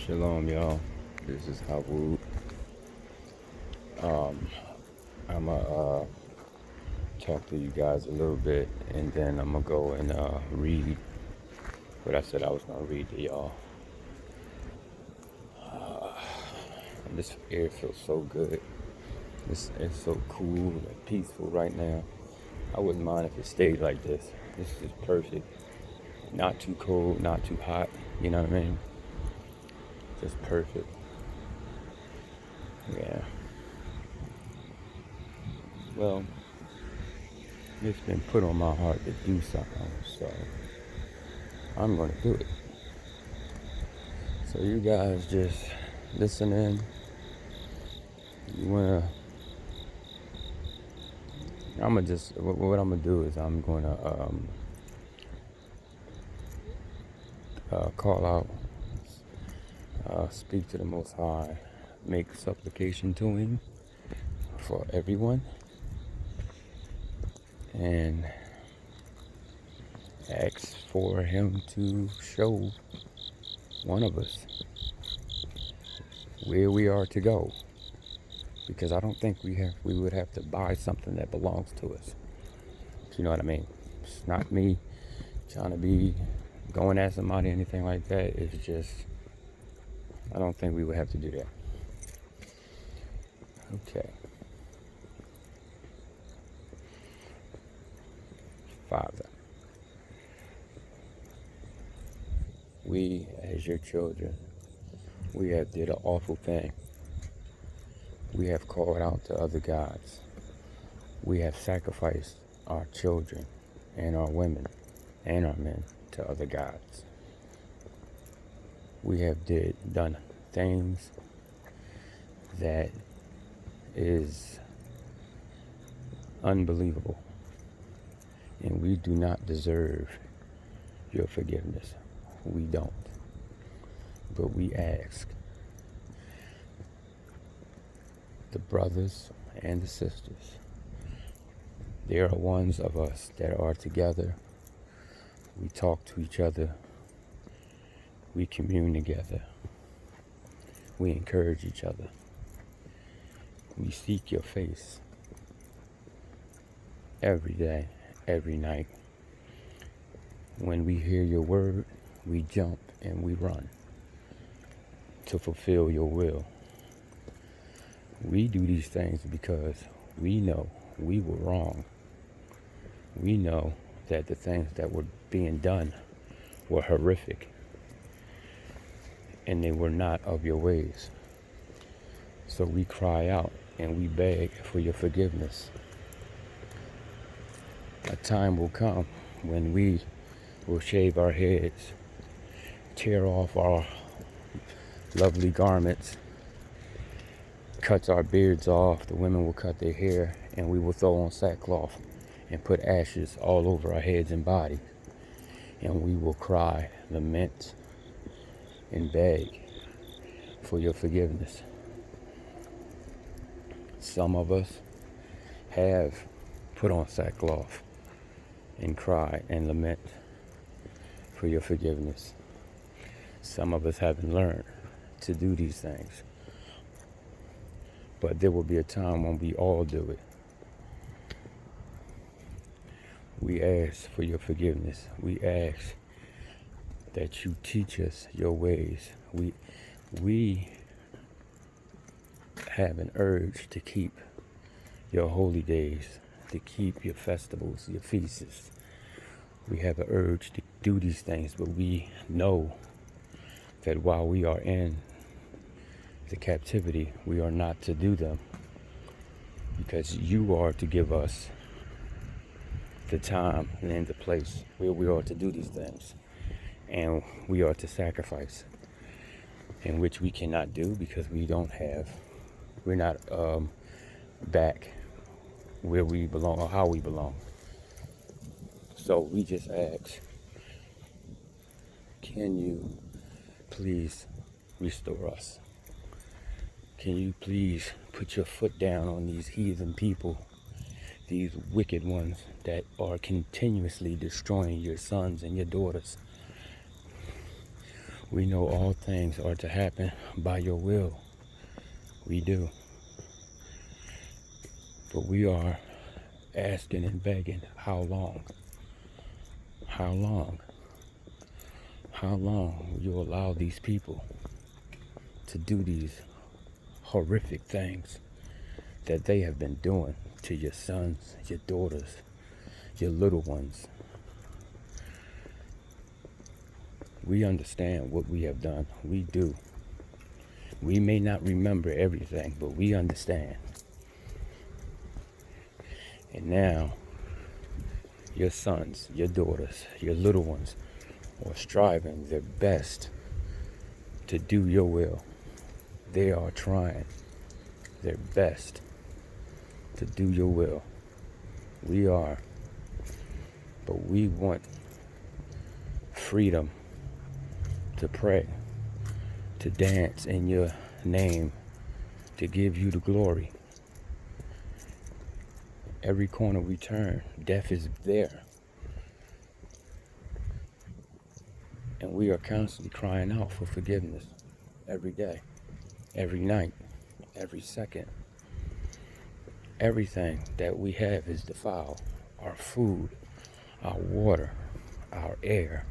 Shalom, y'all. This is Hawwood. I'm gonna talk to you guys a little bit, and then I'm gonna go and read what I said I was gonna read to y'all. And this air feels so good. It's so cool and peaceful right now. I wouldn't mind if it stayed like this. This is perfect. Not too cold, not too hot. You know what I mean? Just perfect. Yeah. Well, it's been put on my heart to do something, so I'm gonna do it. So you guys just listen in. You wanna? I'm gonna just what I'm gonna do is I'm gonna call out, speak to the Most High, make supplication to Him for everyone, and ask for Him to show one of us where we are to go. Because I don't think we would have to buy something that belongs to us. You know what I mean? It's not me trying to be going at somebody or anything like that. It's just I don't think we would have to do that. Okay. Father, we as your children, we have did an awful thing. We have called out to other gods. We have sacrificed our children and our women and our men to other gods. We have done things that is unbelievable, and we do not deserve your forgiveness. We don't. But we ask the brothers and the sisters. There are ones of us that are together. We talk to each other. We commune together. We encourage each other. We seek your face every day, every night. When we hear your word, we jump and we run to fulfill your will. We do these things because we know we were wrong. We know that the things that were being done were horrific and they were not of your ways. So we cry out and we beg for your forgiveness. A time will come when we will shave our heads, tear off our lovely garments, cut our beards off. The women will cut their hair, and we will throw on sackcloth and put ashes all over our heads and body. And we will cry, lament, and beg for your forgiveness. Some of us have put on sackcloth and cry and lament for your forgiveness. Some of us haven't learned to do these things. But there will be a time when we all do it. We ask for your forgiveness. We ask that you teach us your ways. We have an urge to keep your holy days, to keep your festivals, your feasts. We have an urge to do these things, but we know that while we are in the captivity, we are not to do them, because you are to give us the time and the place where we are to do these things, and we are to sacrifice, in which we cannot do because we're not back where we belong or how we belong. So we just ask, can you please restore us? Can you please put your foot down on these heathen people, these wicked ones that are continuously destroying your sons and your daughters? We know all things are to happen by your will. We do. But we are asking and begging, how long? How long? How long will you allow these people to do these horrific things that they have been doing to your sons, your daughters, your little ones? We understand what we have done. We do. We may not remember everything, but we understand. And now, your sons, your daughters, your little ones are striving their best to do your will. They are trying their best to do your will. We are. But we want freedom to pray, to dance in your name, to give you the glory. Every corner we turn, death is there. And we are constantly crying out for forgiveness every day, every night, every second. Everything that we have is defiled. Our food, our water, our air,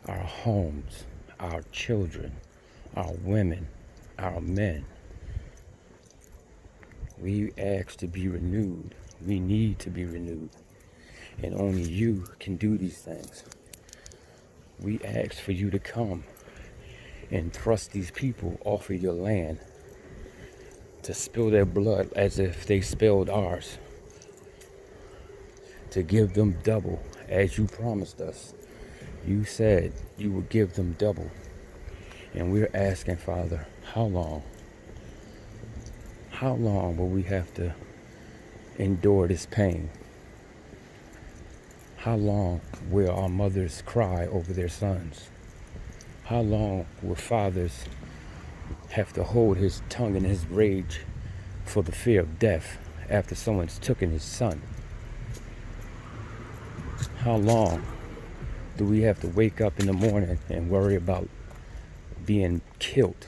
our homes, our children, our women, our men. We ask to be renewed. We need to be renewed. And only you can do these things. We ask for you to come and thrust these people off of your land, to spill their blood as if they spilled ours, to give them double as you promised us. You said you would give them double. And we're asking, Father, how long? How long will we have to endure this pain? How long will our mothers cry over their sons? How long will fathers have to hold his tongue in his rage for the fear of death after someone's taken his son? How long do we have to wake up in the morning and worry about being killed?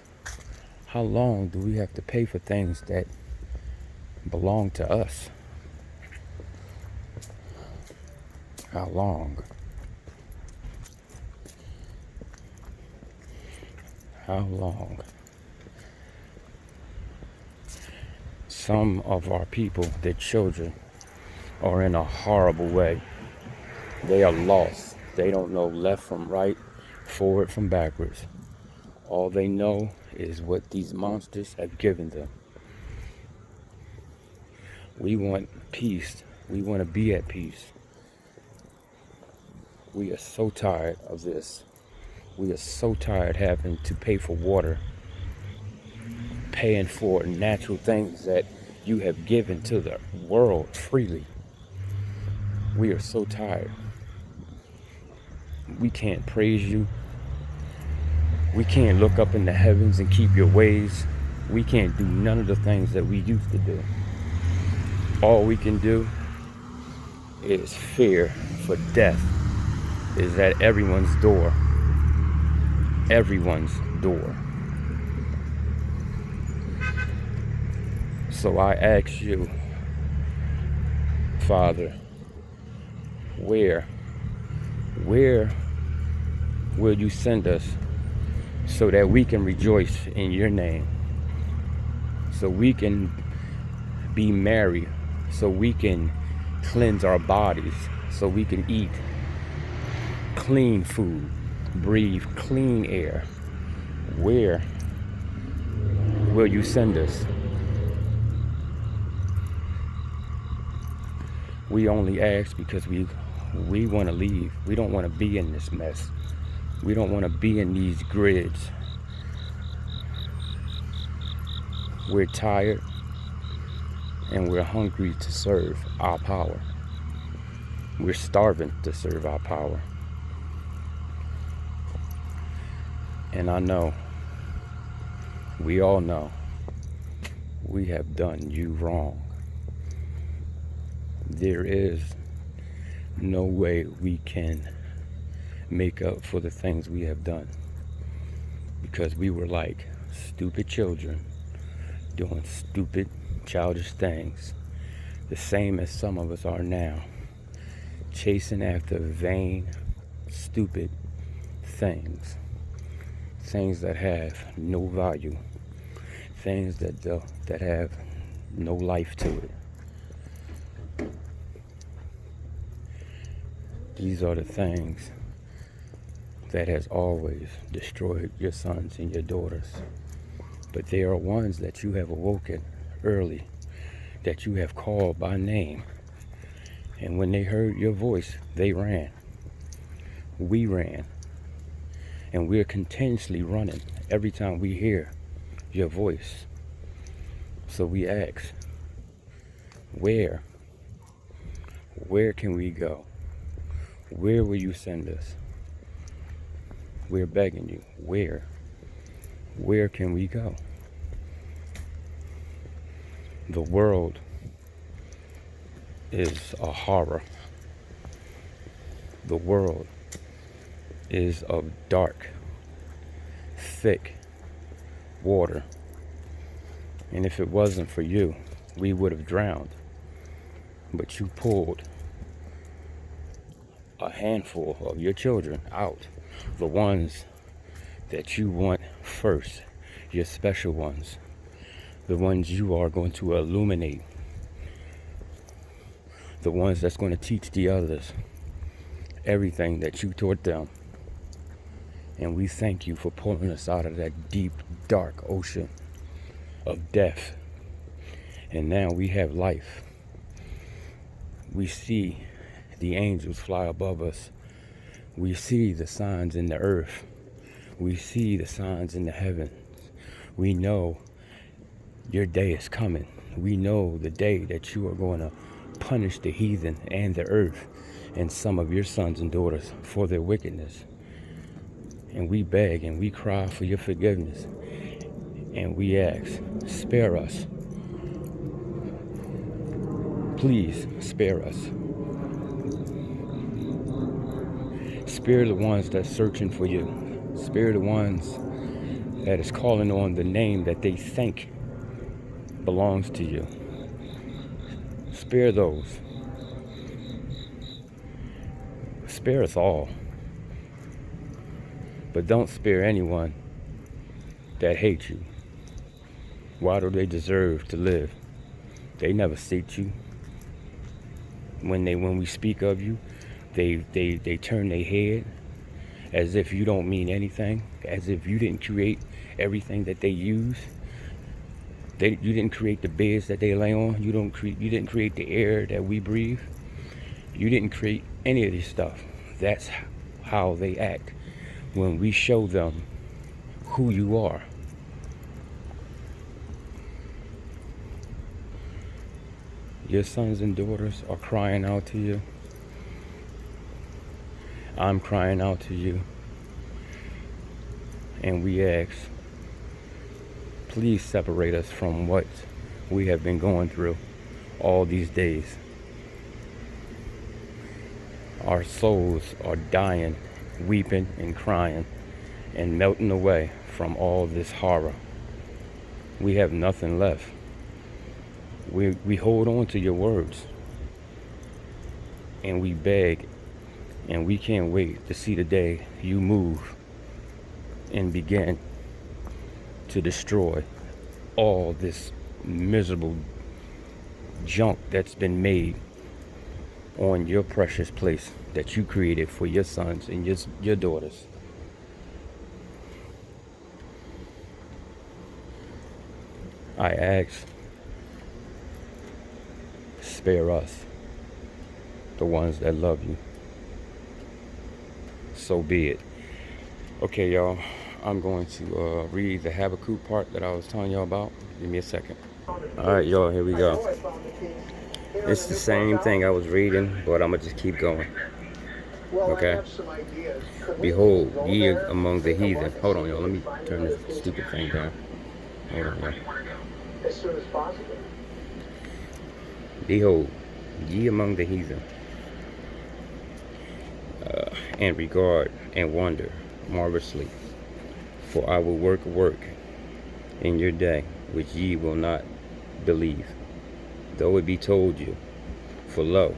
How long do we have to pay for things that belong to us? How long? How long? Some of our people, their children, are in a horrible way. They are lost. They don't know left from right, forward from backwards. All they know is what these monsters have given them. We want peace. We want to be at peace. We are so tired of this. We are so tired having to pay for water, paying for natural things that you have given to the world freely. We are so tired. We can't praise you. We can't look up in the heavens and keep your ways. We can't do none of the things that we used to do. All we can do is fear for death is at everyone's door. Everyone's door. So I ask you, Father, where will you send us so that we can rejoice in your name, so we can be merry, so we can cleanse our bodies, so we can eat clean food, breathe clean air? Where will you send us? We only ask because we want to leave. We don't want to be in this mess. We don't want to be in these grids. We're tired and we're hungry to serve our power. We're starving to serve our power. And I know, we all know, we have done you wrong. There is no way we can make up for the things we have done. because we were like stupid children doing stupid, childish things, the same as some of us are now, chasing after vain, stupid things, things that have no value, things that have no life to it. These are the things that has always destroyed your sons and your daughters. But they are ones that you have awoken early, that you have called by name. And when they heard your voice, they ran. We ran. And we're continuously running every time we hear your voice. So we ask, where can we go? Where will you send us? We're begging you, where can we go? The world is a horror. The world is of dark, thick water. And if it wasn't for you, we would have drowned. But you pulled a handful of your children out, the ones that you want first, your special ones, the ones you are going to illuminate, the ones that's going to teach the others everything that you taught them. And we thank you for pulling us out of that deep, dark ocean of death. And now we have life. We see the angels fly above us. We see the signs in the earth. We see the signs in the heavens. We know your day is coming. We know the day that you are going to punish the heathen and the earth and some of your sons and daughters for their wickedness. And we beg and we cry for your forgiveness. And we ask, spare us. Please spare us. Spare the ones that's searching for you. Spare the ones that is calling on the name that they think belongs to you. Spare those. Spare us all. But don't spare anyone that hates you. Why do they deserve to live? They never seek you. When we speak of you, they turn their head as if you don't mean anything, as if you didn't create everything that they use. You didn't create the beds that they lay on. You didn't create the air that we breathe. You didn't create any of this stuff. That's how they act when we show them who you are. Your sons and daughters are crying out to you. I'm crying out to you. And we ask, please separate us from what we have been going through all these days. Our souls are dying, weeping and crying and melting away from all this horror. We have nothing left. We hold on to your words and we beg, and we can't wait to see the day you move and begin to destroy all this miserable junk that's been made on your precious place that you created for your sons and your daughters. I ask, spare us, the ones that love you. So be it. Okay, y'all, I'm going to read the Habakkuk part that I was telling y'all about. Give me a second. All right, y'all, here we go. It's the same thing I was reading, but I'm going to just keep going. Okay? Behold, ye among the heathen. Hold on, y'all. Let me turn this stupid thing down. Hold on, y'all. As soon as possible. Behold, ye among the heathen, and regard and wonder marvelously. For I will work a work in your day which ye will not believe, though it be told you. For lo,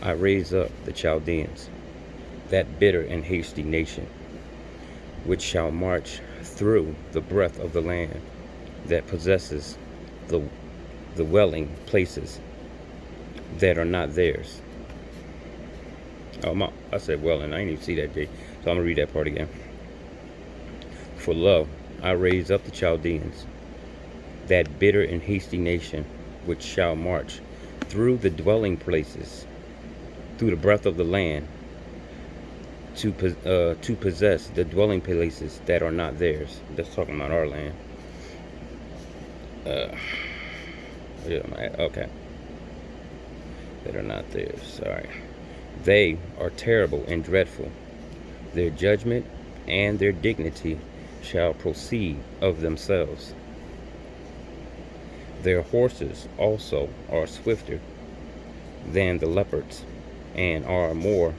I raise up the Chaldeans, that bitter and hasty nation, which shall march through the breadth of the land, that possesses the dwelling places that are not theirs. I said well, and I didn't even see that, J. So I'm going to read that part again. For lo, I raise up the Chaldeans, that bitter and hasty nation, which shall march through the dwelling places, through the breadth of the land, to possess the dwelling places that are not theirs. That's talking about our land. Okay. That are not theirs. Sorry. They are terrible and dreadful. Their judgment and their dignity shall proceed of themselves. Their horses also are swifter than the leopards, and are more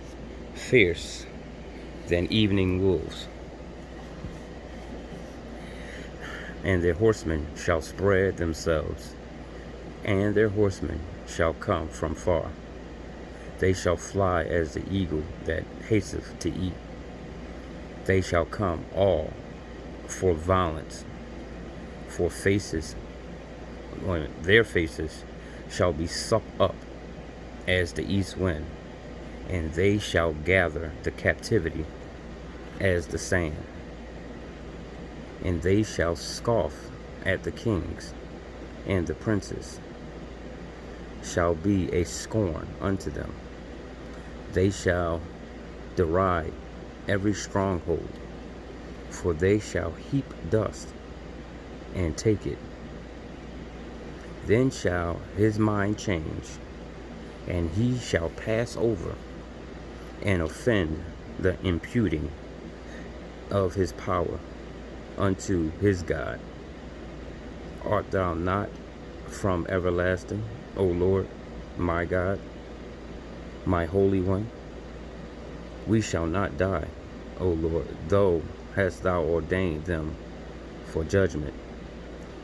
fierce than evening wolves. And their horsemen shall spread themselves, and their horsemen shall come from far. They shall fly as the eagle that hasteth to eat. They shall come all for violence, for faces, their faces shall be sucked up as the east wind, and they shall gather the captivity as the sand. And they shall scoff at the kings, and the princes shall be a scorn unto them. They shall deride every stronghold, for they shall heap dust and take it. Then shall his mind change, and he shall pass over and offend the imputing of his power unto his God. Art thou not from everlasting, O Lord, my God, my Holy One? We shall not die, O Lord, though hast thou ordained them for judgment.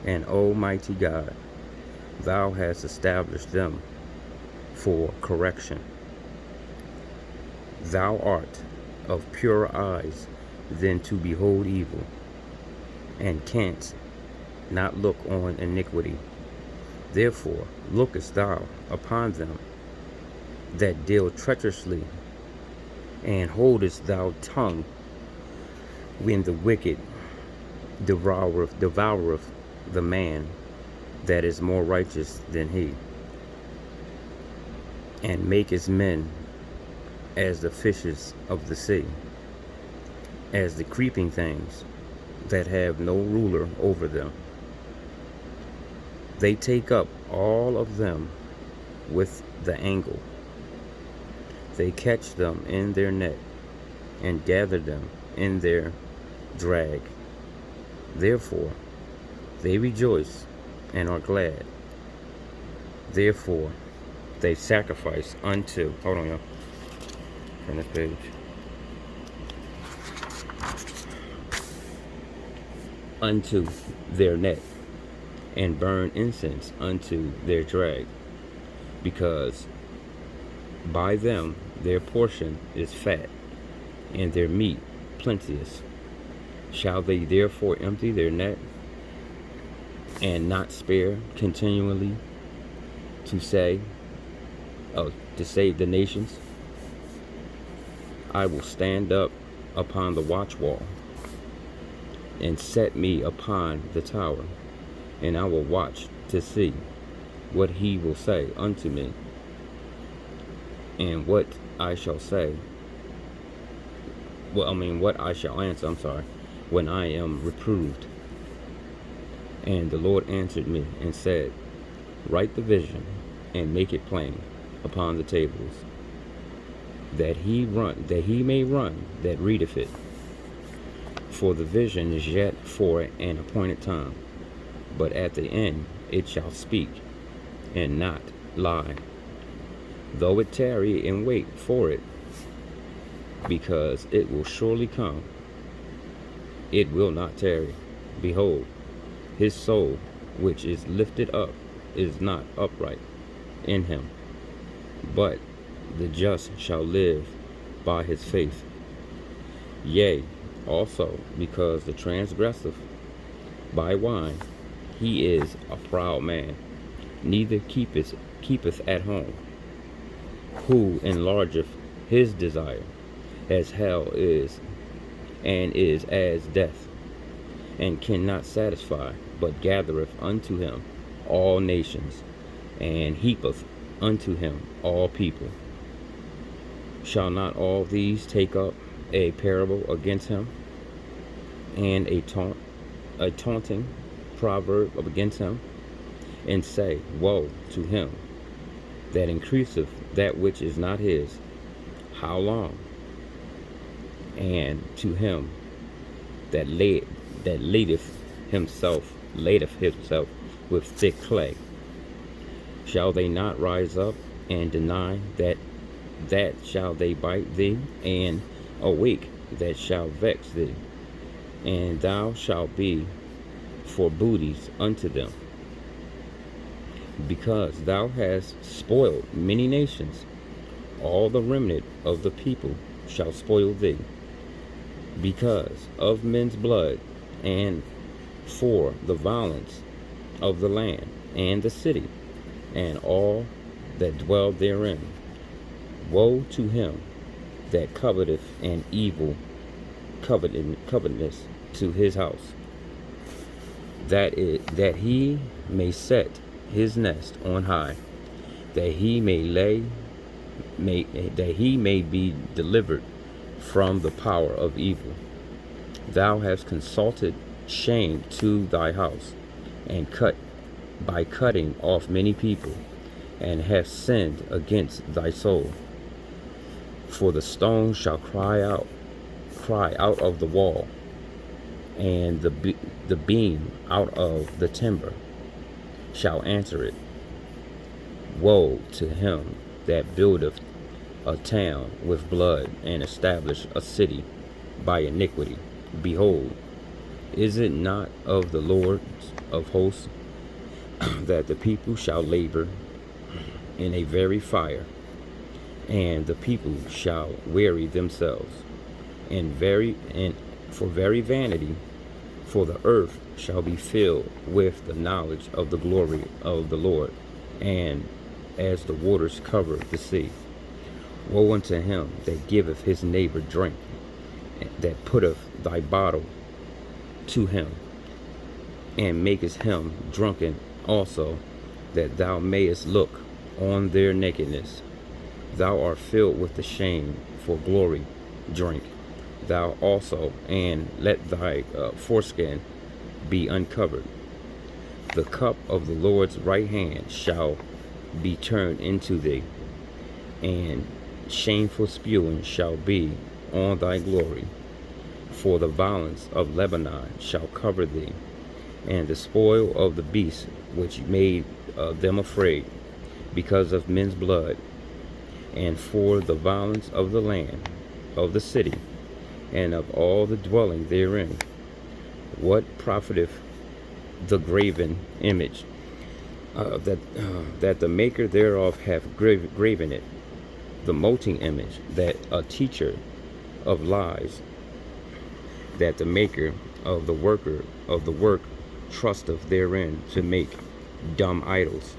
And O mighty God, thou hast established them for correction. Thou art of purer eyes than to behold evil, and canst not look on iniquity. Therefore lookest thou upon them that deal treacherously, and holdest thou tongue when the wicked devoureth the man that is more righteous than he, and makest men as the fishes of the sea, as the creeping things that have no ruler over them. They take up all of them with the angle. They catch them in their net, and gather them in their drag. Therefore they rejoice and are glad. Therefore they sacrifice unto, hold on, y'all, turn this page. Unto their net, and burn incense unto their drag, because by them their portion is fat, and their meat plenteous. Shall they therefore empty their net, and not spare continually to save the nations? I will stand up upon the watchwall, and set me upon the tower, and I will watch to see what he will say unto me, and what I shall say. What I shall answer, when I am reproved. And the Lord answered me and said, write the vision, and make it plain upon the tables, that he may run that readeth it. For the vision is yet for an appointed time, but at the end it shall speak, and not lie. Though it tarry, and wait for it, because it will surely come. it will not tarry. Behold, his soul which is lifted up is not upright in him, but the just shall live by his faith. Yea, also because the transgresseth by wine, he is a proud man, neither keepeth at home, who enlargeth his desire, as hell is, and is as death, and cannot satisfy, but gathereth unto him all nations, and heapeth unto him all people. Shall not all these take up a parable against him, and a taunting proverb against him, and say, Woe to him that increaseth that which is not his, how long? And to him that ladeth himself with thick clay, shall they not rise up and deny that shall they bite thee, and awake that shall vex thee, and thou shalt be for booties unto them, because thou hast spoiled many nations. All the remnant of the people shall spoil thee, because of men's blood, and for the violence of the land and the city, and all that dwell therein. Woe to him that coveteth an evil covetousness to his house, that he may set his nest on high, that he may be delivered from the power of evil. Thou hast consulted shame to thy house, and cutting off many people, and hast sinned against thy soul. For the stone shall cry out of the wall, and the beam out of the timber shall answer it. Woe to him that buildeth a town with blood, and establish a city by iniquity. Behold, is it not of the Lord of hosts that the people shall labor in a very fire, and the people shall weary themselves, and for very vanity, for the earth shall be filled with the knowledge of the glory of the Lord, and as the waters cover the sea. Woe unto him that giveth his neighbor drink, that putteth thy bottle to him, and makest him drunken also, that thou mayest look on their nakedness. Thou art filled with the shame for glory, drink thou also, and let thy foreskin be uncovered. The cup of the Lord's right hand shall be turned into thee, and shameful spewing shall be on thy glory. For the violence of Lebanon shall cover thee, and the spoil of the beasts which made them afraid, because of men's blood, and for the violence of the land, of the city, and of all the dwelling therein. What profiteth the graven image, that the maker thereof hath graven it, the molten image, that a teacher of lies, that the maker of the work trusteth therein to make dumb idols.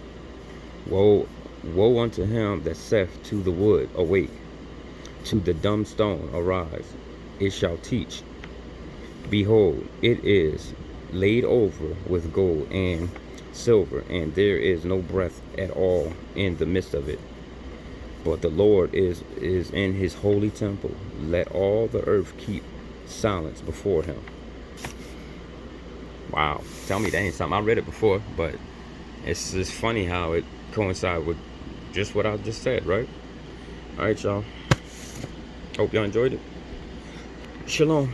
Woe unto him that saith to the wood, Awake, to the dumb stone, Arise, it shall teach. Behold, it is laid over with gold and silver, and there is no breath at all in the midst of it. But the Lord is in his holy temple. Let all the earth keep silence before him. Wow. Tell me that ain't something. I read it before, but it's just funny how it coincides with just what I just said, right? All right, y'all. Hope y'all enjoyed it. Shalom.